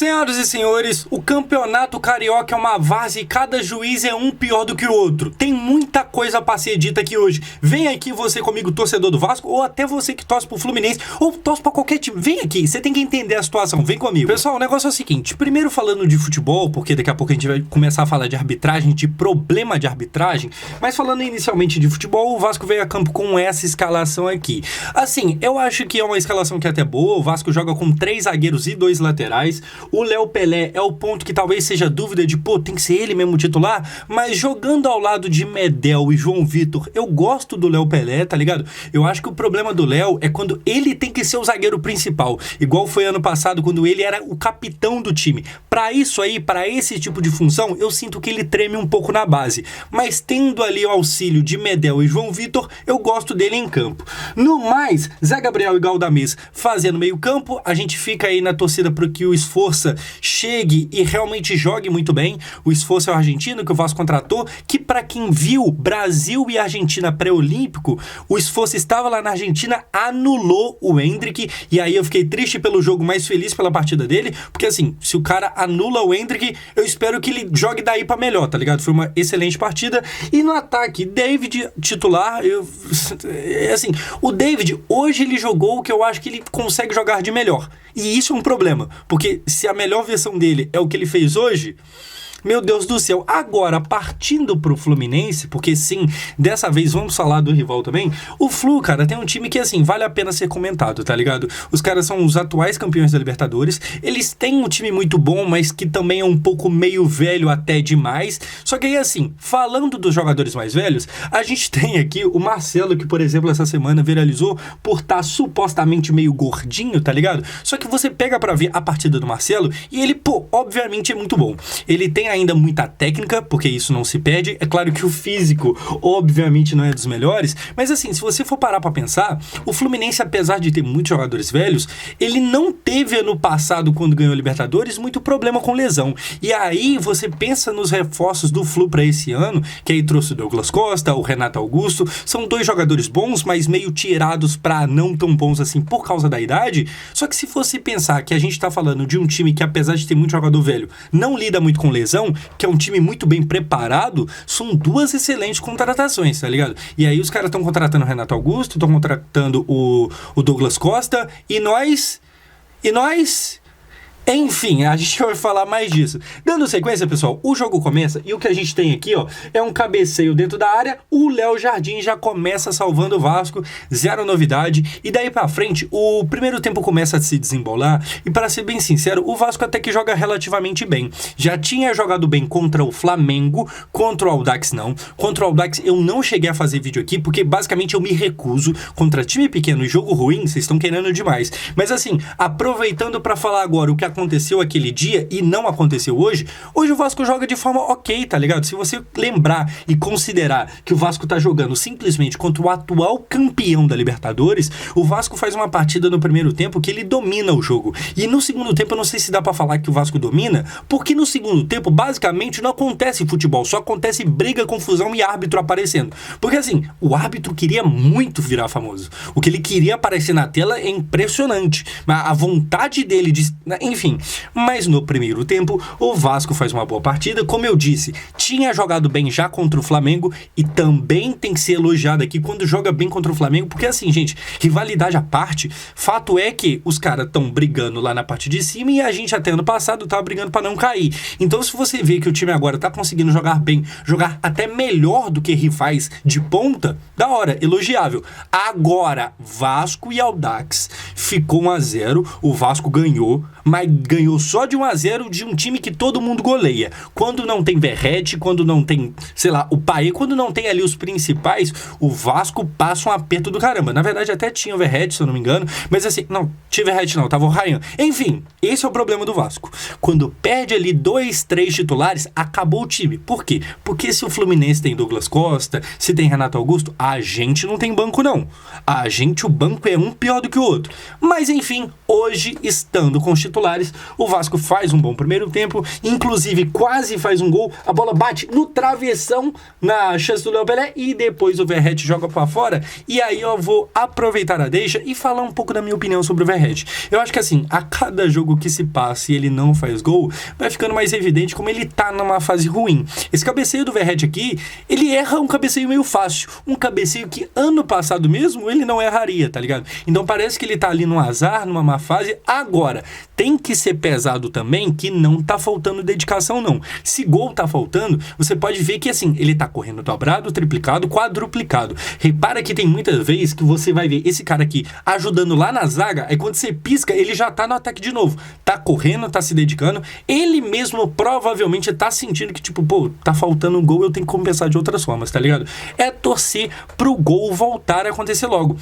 Senhoras e senhores, o campeonato carioca é uma várzea e cada juiz é um pior do que o outro. Tem muita coisa pra ser dita aqui hoje. Vem aqui você comigo, torcedor do Vasco, ou até você que torce pro Fluminense, ou torce pra qualquer time. Vem aqui, você tem que entender a situação, vem comigo. Pessoal, o negócio é o seguinte, primeiro falando de futebol, porque daqui a pouco a gente vai começar a falar de arbitragem, de problema de arbitragem, mas falando inicialmente de futebol, o Vasco veio a campo com essa escalação aqui. Assim, eu acho que é uma escalação que é até boa, o Vasco joga com 3 zagueiros e 2 laterais. O Léo Pelé é o ponto que talvez seja dúvida de, tem que ser ele mesmo titular, mas jogando ao lado de Medel e João Vitor, eu gosto do Léo Pelé, tá ligado? Eu acho que o problema do Léo é quando ele tem que ser o zagueiro principal, igual foi ano passado, quando ele era o capitão do time. Pra isso aí, pra esse tipo de função, eu sinto que ele treme um pouco na base, mas tendo ali o auxílio de Medel e João Vitor, eu gosto dele em campo. No mais, Zé Gabriel e Galdamez fazendo meio campo, a gente fica aí na torcida para que o Esforça chegue e realmente jogue muito bem. O Esforça é o argentino que o Vasco contratou, que para quem viu Brasil e Argentina pré-olímpico, o Esforça estava lá na Argentina, anulou o Endrick, e aí eu fiquei triste pelo jogo, mas feliz pela partida dele, porque assim, se o cara anula o Endrick, eu espero que ele jogue daí para melhor, tá ligado? Foi uma excelente partida. E no ataque, David titular, assim, o David, hoje ele jogou o que eu acho que ele consegue jogar de melhor. E isso é um problema, porque se a melhor versão dele é o que ele fez hoje, meu Deus do céu. Agora, partindo pro Fluminense, porque sim, dessa vez vamos falar do rival também, o Flu, cara, tem um time que, assim, vale a pena ser comentado, tá ligado? Os caras são os atuais campeões da Libertadores, eles têm um time muito bom, mas que também é um pouco meio velho até demais, só que aí, assim, falando dos jogadores mais velhos, a gente tem aqui o Marcelo, que, por exemplo, essa semana viralizou por estar supostamente meio gordinho, tá ligado? Só que você pega pra ver a partida do Marcelo e ele, obviamente é muito bom. Ele tem ainda muita técnica, porque isso não se pede. É claro que o físico, obviamente, não é dos melhores, mas assim, se você for parar pra pensar, o Fluminense, apesar de ter muitos jogadores velhos, ele não teve ano passado, quando ganhou a Libertadores, muito problema com lesão. E aí, você pensa nos reforços do Flu pra esse ano, que aí trouxe o Douglas Costa, o Renato Augusto, são 2 jogadores bons, mas meio tirados pra não tão bons assim, por causa da idade. Só que se fosse pensar que a gente tá falando de um time que, apesar de ter muito jogador velho, não lida muito com lesão, que é um time muito bem preparado, são 2 excelentes contratações, tá ligado? E aí os caras estão contratando o Renato Augusto, estão contratando o Douglas Costa, e nós... Enfim, a gente vai falar mais disso. Dando sequência, pessoal, o jogo começa e o que a gente tem aqui, é um cabeceio dentro da área. O Léo Jardim já começa salvando o Vasco, 0 novidade. E daí pra frente, o primeiro tempo começa a se desembolar. E para ser bem sincero, o Vasco até que joga relativamente bem. Já tinha jogado bem contra o Flamengo, contra o Audax não. Contra o Audax eu não cheguei a fazer vídeo aqui, porque basicamente eu me recuso. Contra time pequeno e jogo ruim, vocês estão querendo demais. Mas assim, aproveitando pra falar agora o que aconteceu aquele dia e não aconteceu hoje o Vasco joga de forma ok, tá ligado? Se você lembrar e considerar que o Vasco tá jogando simplesmente contra o atual campeão da Libertadores, o Vasco faz uma partida no primeiro tempo que ele domina o jogo. E no segundo tempo eu não sei se dá pra falar que o Vasco domina, porque no segundo tempo basicamente não acontece futebol, só acontece briga, confusão e árbitro aparecendo. Porque assim, o árbitro queria muito virar famoso. O que ele queria aparecer na tela é impressionante. Mas a vontade dele de... Enfim, mas no primeiro tempo o Vasco faz uma boa partida, como eu disse, tinha jogado bem já contra o Flamengo e também tem que ser elogiado aqui quando joga bem contra o Flamengo, porque assim, gente, rivalidade à parte, fato é que os caras estão brigando lá na parte de cima e a gente até ano passado tava brigando pra não cair. Então se você vê que o time agora tá conseguindo jogar bem, jogar até melhor do que rivais de ponta, da hora, elogiável. Agora, Vasco e Audax ficou 1-0, o Vasco ganhou, mas ganhou só de 1-0 de um time que todo mundo goleia. Quando não tem Verratti, quando não tem, sei lá, o Paê, quando não tem ali os principais, o Vasco passa um aperto do caramba. Na verdade, até tinha o Verratti, se eu não me engano, mas assim, não, tinha Verratti não, tava o Ryan. Enfim, esse é o problema do Vasco. Quando perde ali 2, 3 titulares, acabou o time. Por quê? Porque se o Fluminense tem Douglas Costa, se tem Renato Augusto, a gente não tem banco não. A gente, o banco é um pior do que o outro. Mas enfim, hoje, estando com os titulares, titulares. O Vasco faz um bom primeiro tempo, inclusive quase faz um gol, a bola bate no travessão na chance do Léo Pelé e depois o Verratti joga pra fora. E aí eu vou aproveitar a deixa e falar um pouco da minha opinião sobre o Verratti. Eu acho que assim, a cada jogo que se passa e ele não faz gol, vai ficando mais evidente como ele tá numa fase ruim. Esse cabeceio do Verratti aqui, ele erra um cabeceio meio fácil, um cabeceio que ano passado mesmo ele não erraria, tá ligado? Então parece que ele tá ali num azar, numa má fase. Agora, tem que ser pesado também que não tá faltando dedicação não. Se gol tá faltando, você pode ver que assim, ele tá correndo dobrado, triplicado, quadruplicado. Repara que tem muitas vezes que você vai ver esse cara aqui ajudando lá na zaga, aí quando você pisca, ele já tá no ataque de novo. Tá correndo, tá se dedicando. Ele mesmo provavelmente tá sentindo que tipo, pô, tá faltando um gol, eu tenho que compensar de outras formas, tá ligado? É torcer pro gol voltar a acontecer logo.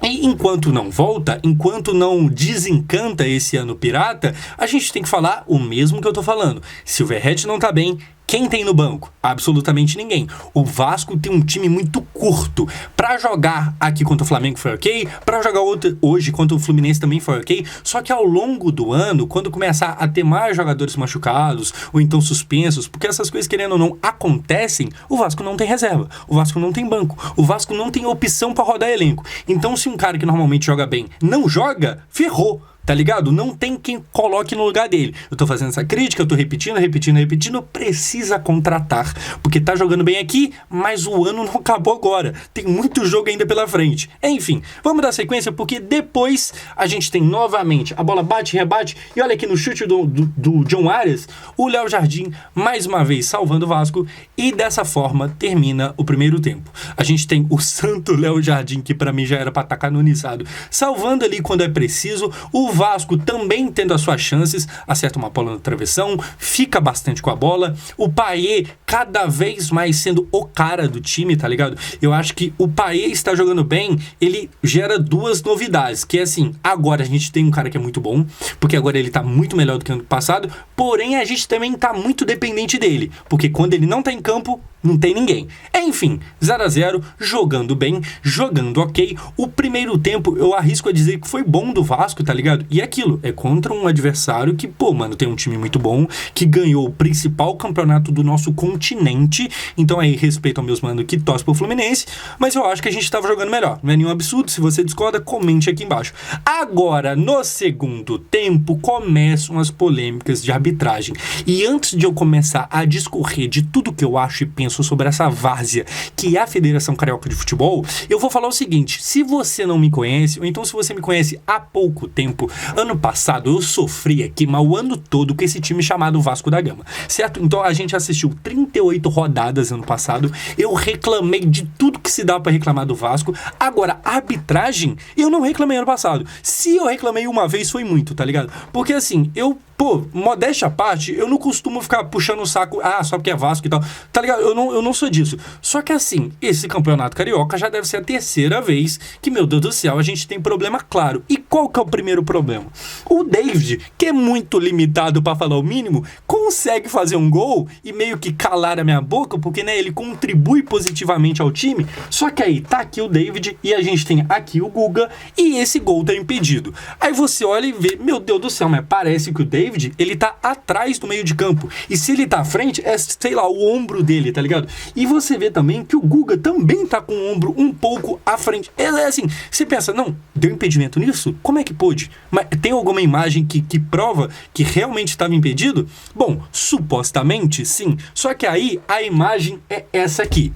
E enquanto não volta, enquanto não desencanta esse ano pirata, a gente tem que falar o mesmo que eu tô falando. Se o Verratti não tá bem, quem tem no banco? Absolutamente ninguém. O Vasco tem um time muito curto. Pra jogar aqui contra o Flamengo foi ok, pra jogar hoje contra o Fluminense também foi ok, só que ao longo do ano, quando começar a ter mais jogadores machucados, ou então suspensos, porque essas coisas, querendo ou não, acontecem, o Vasco não tem reserva, o Vasco não tem banco, o Vasco não tem opção pra rodar elenco. Então se um cara que normalmente joga bem não joga, ferrou. Tá ligado? Não tem quem coloque no lugar dele. Eu tô fazendo essa crítica, eu tô repetindo. Precisa contratar. Porque tá jogando bem aqui, mas o ano não acabou agora. Tem muito jogo ainda pela frente. Enfim, vamos dar sequência porque depois a gente tem novamente a bola bate, rebate. E olha aqui no chute do John Arias, o Léo Jardim mais uma vez salvando o Vasco. E dessa forma termina o primeiro tempo. A gente tem o santo Léo Jardim, que pra mim já era pra estar canonizado, salvando ali quando é preciso. O Vasco também tendo as suas chances, acerta uma bola na travessão, fica bastante com a bola. O Payet cada vez mais sendo o cara do time, tá ligado? Eu acho que o Payet está jogando bem, ele gera duas novidades, que é assim, agora a gente tem um cara que é muito bom, porque agora ele tá muito melhor do que ano passado, porém a gente também tá muito dependente dele, porque quando ele não tá em campo, não tem ninguém. Enfim, 0-0, jogando bem, jogando ok. O primeiro tempo, eu arrisco a dizer que foi bom do Vasco, tá ligado? E aquilo, é contra um adversário que, pô, mano, tem um time muito bom, que ganhou o principal campeonato do nosso continente. Então aí, respeito ao meus mano que torce pro Fluminense, mas eu acho que a gente tava jogando melhor. Não é nenhum absurdo, se você discorda, comente aqui embaixo. Agora, no segundo tempo, começam as polêmicas de arbitragem. E antes de eu começar a discorrer de tudo que eu acho e penso sobre essa várzea que é a Federação Carioca de Futebol, eu vou falar o seguinte: se você não me conhece, ou então se você me conhece há pouco tempo, ano passado eu sofri aqui mal o ano todo com esse time chamado Vasco da Gama, certo? Então a gente assistiu 38 rodadas ano passado, eu reclamei de tudo que se dá pra reclamar do Vasco. Agora, arbitragem, eu não reclamei ano passado. Se eu reclamei uma vez, foi muito, tá ligado? Porque assim, pô, modéstia à parte, eu não costumo ficar puxando o saco, só porque é Vasco e tal, tá ligado? Eu não sou disso. Só que assim, esse campeonato carioca já deve ser a terceira vez que, meu Deus do céu, a gente tem problema claro. E qual que é o primeiro problema? O David, que é muito limitado pra falar o mínimo, consegue fazer um gol e meio que calar a minha boca, porque, né, ele contribui positivamente ao time. Só que aí tá aqui o David e a gente tem aqui o Guga e esse gol tá impedido. Aí você olha e vê, meu Deus do céu, mas parece que o David, ele tá atrás do meio de campo. E se ele tá à frente, é, sei lá, o ombro dele, tá ligado? E você vê também que o Guga também tá com o ombro um pouco à frente. É assim, você pensa, não, deu impedimento nisso? Como é que pôde? Mas tem alguma imagem que prova que realmente estava impedido? Bom, supostamente sim. Só que aí a imagem é essa aqui.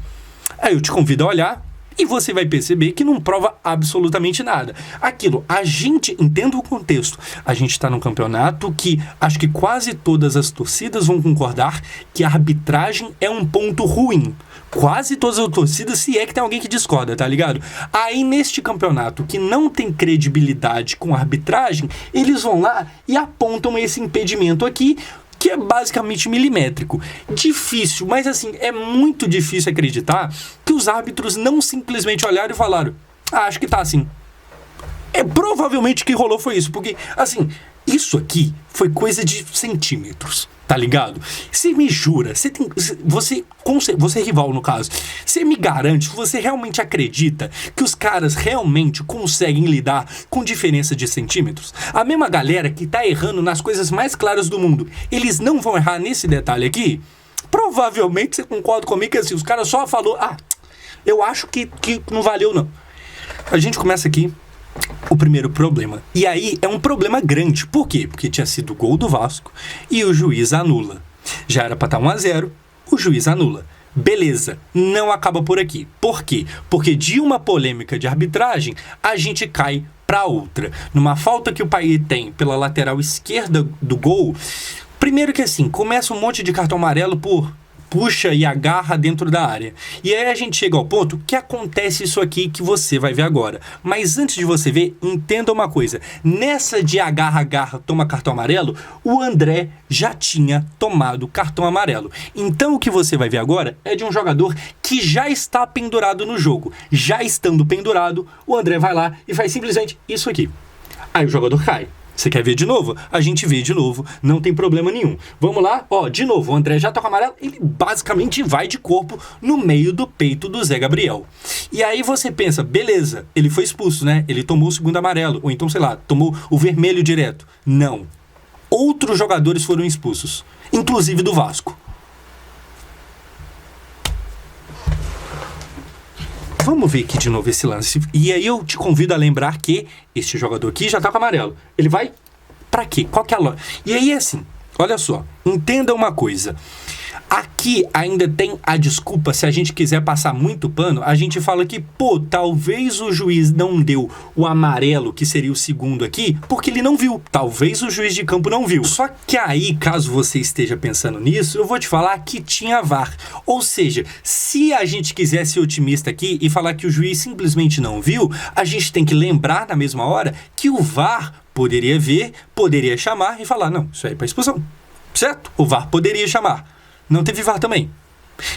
Aí eu te convido a olhar e você vai perceber que não prova absolutamente nada. Aquilo, a gente, entenda o contexto, a gente tá num campeonato que acho que quase todas as torcidas vão concordar que a arbitragem é um ponto ruim. Quase todas as torcidas, se é que tem alguém que discorda, tá ligado? Aí neste campeonato que não tem credibilidade com a arbitragem, eles vão lá e apontam esse impedimento aqui, que é basicamente milimétrico. Difícil, mas assim, é muito difícil acreditar que os árbitros não simplesmente olharam e falaram, acho que tá assim. Provavelmente o que rolou foi isso, porque, assim, Isso aqui foi coisa de centímetros, tá ligado? Você me jura, você é rival no caso, você me garante, você realmente acredita que os caras realmente conseguem lidar com diferença de centímetros? A mesma galera que tá errando nas coisas mais claras do mundo, eles não vão errar nesse detalhe aqui? Provavelmente você concorda comigo que assim, os caras só falou, eu acho que não valeu não. A gente começa aqui o primeiro problema. E aí é um problema grande. Por quê? Porque tinha sido o gol do Vasco e o juiz anula. Já era pra estar 1-0, o juiz anula. Beleza, não acaba por aqui. Por quê? Porque de uma polêmica de arbitragem, a gente cai pra outra. Numa falta que o Payet tem pela lateral esquerda do gol, primeiro que assim, começa um monte de cartão amarelo por puxa e agarra dentro da área. E aí a gente chega ao ponto que acontece isso aqui que você vai ver agora. Mas antes de você ver, entenda uma coisa. Nessa de agarra, toma cartão amarelo, o André já tinha tomado cartão amarelo. Então o que você vai ver agora é de um jogador que já está pendurado no jogo. Já estando pendurado, o André vai lá e faz simplesmente isso aqui. Aí o jogador cai. Você quer ver de novo? A gente vê de novo, não tem problema nenhum. Vamos lá? De novo, o André já tá com amarelo, ele basicamente vai de corpo no meio do peito do Zé Gabriel. E aí você pensa, beleza, ele foi expulso, né? Ele tomou o segundo amarelo, ou então, sei lá, tomou o vermelho direto. Não. Outros jogadores foram expulsos, inclusive do Vasco. Vamos ver aqui de novo esse lance. E aí eu te convido a lembrar que este jogador aqui já tá com amarelo. Ele vai pra quê? Qual que é a lógica? E aí assim, olha só, entenda uma coisa. Aqui ainda tem a desculpa, se a gente quiser passar muito pano, a gente fala que, talvez o juiz não deu o amarelo, que seria o segundo aqui, porque ele não viu. Talvez o juiz de campo não viu. Só que aí, caso você esteja pensando nisso, eu vou te falar que tinha VAR. Ou seja, se a gente quiser ser otimista aqui e falar que o juiz simplesmente não viu, a gente tem que lembrar na mesma hora que o VAR poderia ver, poderia chamar e falar, não, isso aí é pra expulsão. Certo? O VAR poderia chamar. Não teve VAR também.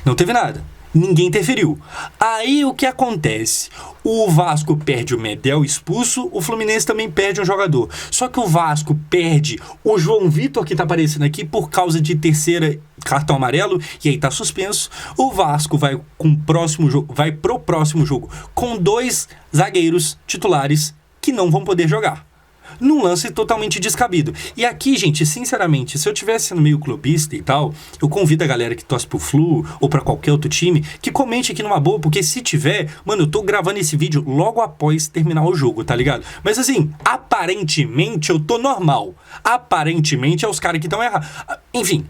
Não teve nada. Ninguém interferiu. Aí o que acontece? O Vasco perde o Medel expulso, o Fluminense também perde um jogador. Só que o Vasco perde o João Vitor, que tá aparecendo aqui, por causa de terceira cartão amarelo, e aí tá suspenso. O Vasco vai pro próximo jogo com 2 zagueiros titulares que não vão poder jogar. Num lance totalmente descabido. E aqui, gente, sinceramente, se eu tivesse sendo meio clubista e tal, eu convido a galera que torce pro Flu ou pra qualquer outro time, que comente aqui numa boa, porque se tiver, mano, eu tô gravando esse vídeo logo após terminar o jogo, tá ligado? Mas assim, aparentemente eu tô normal. Aparentemente é os caras que estão errados. Enfim,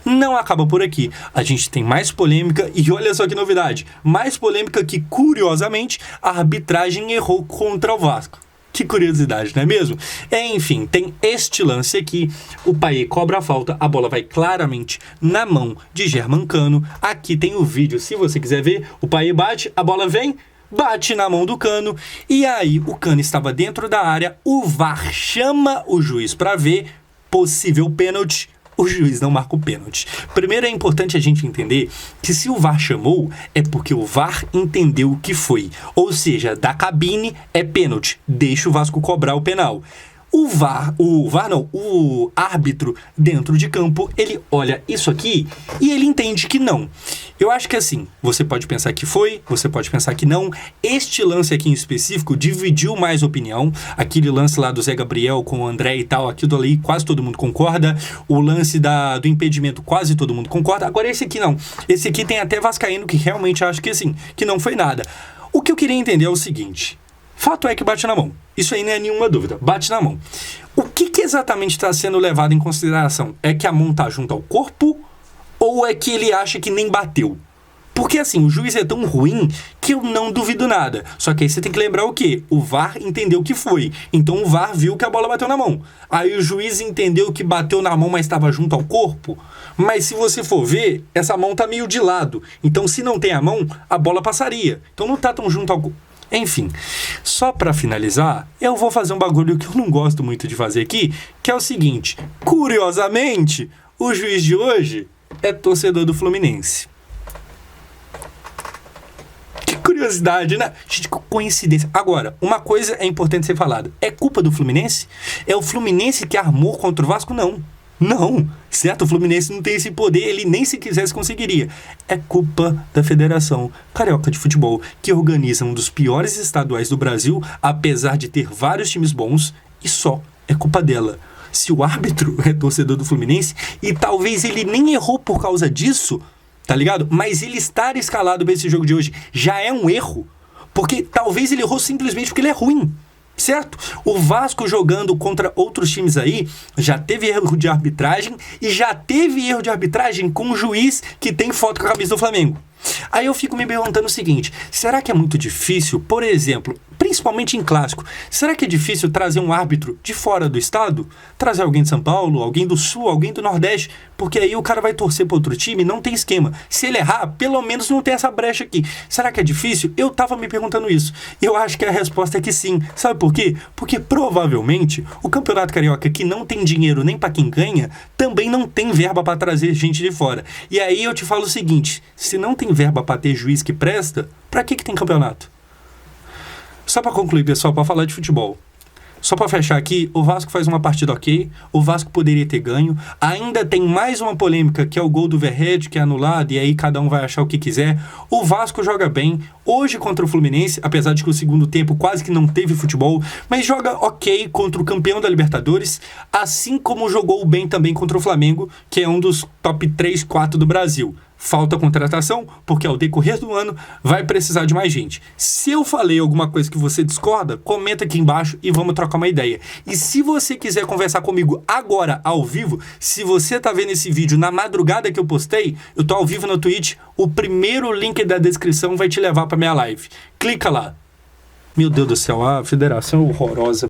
não acaba por aqui. A gente tem mais polêmica e olha só que novidade. Mais polêmica que, curiosamente, a arbitragem errou contra o Vasco. Que curiosidade, não é mesmo? Enfim, tem este lance aqui. O Payet cobra a falta, a bola vai claramente na mão de Germancano. Aqui tem o vídeo, se você quiser ver. O Payet bate, a bola vem, bate na mão do Cano. E aí o Cano estava dentro da área. O VAR chama o juiz para ver possível pênalti. O juiz não marca o pênalti. Primeiro é importante a gente entender que se o VAR chamou, é porque o VAR entendeu o que foi. Ou seja, da cabine é pênalti. Deixa o Vasco cobrar o penal. O árbitro dentro de campo, ele olha isso aqui e ele entende que não. Eu acho que assim, você pode pensar que foi, você pode pensar que não. Este lance aqui em específico dividiu mais opinião. Aquele lance lá do Zé Gabriel com o André e tal, aquilo ali quase todo mundo concorda. O lance do impedimento quase todo mundo concorda. Agora esse aqui não. Esse aqui tem até vascaíno que realmente acha que assim, que não foi nada. O que eu queria entender é o seguinte. Fato é que bate na mão. Isso aí não é nenhuma dúvida. Bate na mão. O que exatamente está sendo levado em consideração? É que a mão está junto ao corpo ou é que ele acha que nem bateu? Porque assim, o juiz é tão ruim que eu não duvido nada. Só que aí você tem que lembrar o quê? O VAR entendeu que foi. Então o VAR viu que a bola bateu na mão. Aí o juiz entendeu que bateu na mão, mas estava junto ao corpo. Mas se você for ver, essa mão tá meio de lado. Então se não tem a mão, a bola passaria. Então não tá tão junto ao corpo. Enfim, só pra finalizar, eu vou fazer um bagulho que eu não gosto muito de fazer aqui, que é o seguinte, curiosamente, o juiz de hoje é torcedor do Fluminense. Que Curiosidade, né? Gente, coincidência. Agora, uma coisa é importante ser falada. É culpa do Fluminense? É o Fluminense que armou contra o Vasco? Não. Não, certo? O Fluminense não tem esse poder, ele nem se quisesse conseguiria. É culpa da Federação Carioca de Futebol, que organiza um dos piores estaduais do Brasil, apesar de ter vários times bons, e só é culpa dela. Se o árbitro é torcedor do Fluminense, e talvez ele nem errou por causa disso, tá ligado? Mas ele estar escalado para esse jogo de hoje já é um erro, porque talvez ele errou simplesmente porque ele é ruim. Certo? O Vasco jogando contra outros times aí já teve erro de arbitragem e já teve erro de arbitragem com um juiz que tem foto com a camisa do Flamengo. Aí eu fico me perguntando o seguinte, será que é muito difícil, por exemplo, principalmente em clássico, será que é difícil trazer um árbitro de fora do estado? Trazer alguém de São Paulo, alguém do Sul, alguém do Nordeste? Porque aí o cara vai torcer para outro time, não tem esquema. Se ele errar, pelo menos não tem essa brecha aqui. Será que é difícil? Eu tava me perguntando isso. Eu acho que a resposta é que sim. Sabe por quê? Porque provavelmente o Campeonato Carioca, que não tem dinheiro nem para quem ganha, também não tem verba para trazer gente de fora. E aí eu te falo o seguinte, se não tem verba para ter juiz que presta, para que tem campeonato? Só para concluir, pessoal, para falar de futebol. Só para fechar aqui, o Vasco faz uma partida ok, o Vasco poderia ter ganho, ainda tem mais uma polêmica que é o gol do Verrete, que é anulado, e aí cada um vai achar o que quiser. O Vasco joga bem, hoje contra o Fluminense, apesar de que o segundo tempo quase que não teve futebol, mas joga ok contra o campeão da Libertadores, assim como jogou bem também contra o Flamengo, que é um dos top 3, 4 do Brasil. Falta contratação, porque ao decorrer do ano vai precisar de mais gente. Se eu falei alguma coisa que você discorda, comenta aqui embaixo e vamos trocar uma ideia. E se você quiser conversar comigo agora, ao vivo, se você tá vendo esse vídeo na madrugada que eu postei, eu tô ao vivo na Twitch, o primeiro link da descrição vai te levar pra minha live. Clica lá. Meu Deus do céu, a federação é horrorosa.